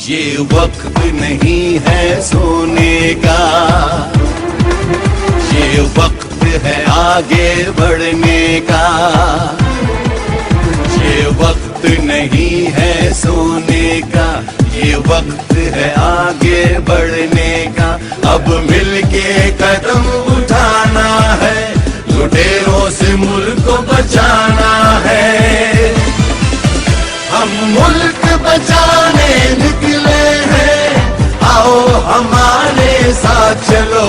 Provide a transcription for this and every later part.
ये वक्त नहीं है सोने का, ये वक्त है आगे बढ़ने का। ये वक्त नहीं है सोने का, ये वक्त है आगे बढ़ने का। अब मिलके कदम उठाना है, लुटेरों से मुल्क को बचाना है। हम मुल्क बचाने निकले हैं, आओ हमारे साथ चलो।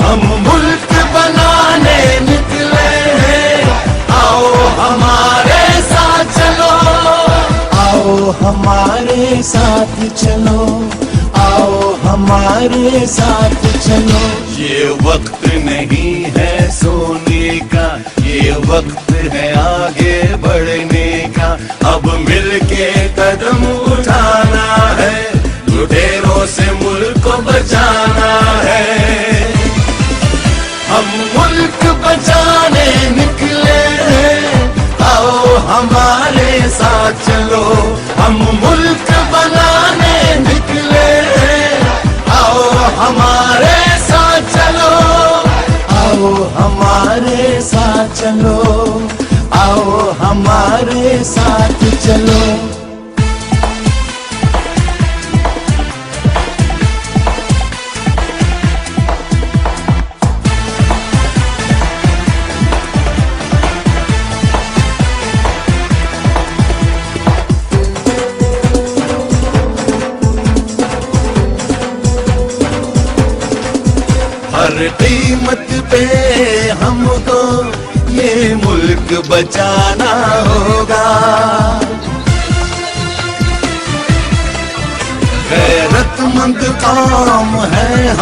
हम मुल्क बनाने निकले हैं, आओ हमारे साथ चलो। आओ हमारे साथ चलो, आओ हमारे साथ चलो। ये वक्त नहीं है सोने का, ये वक्त है आगे बढ़ने का। अब मिलके कदम उठाना है, लुटेरों से मुल्क को बचाना है। हम मुल्क बचाने निकले हैं, आओ हमारे साथ चलो। हम मुल्क बनाने निकले हैं, आओ हमारे साथ चलो। आओ हमारे साथ चलो, आओ हमारे साथ चलो। हर कीमत पे हमको ये मुल्क बचाना होगा। गैरतमंद कौम है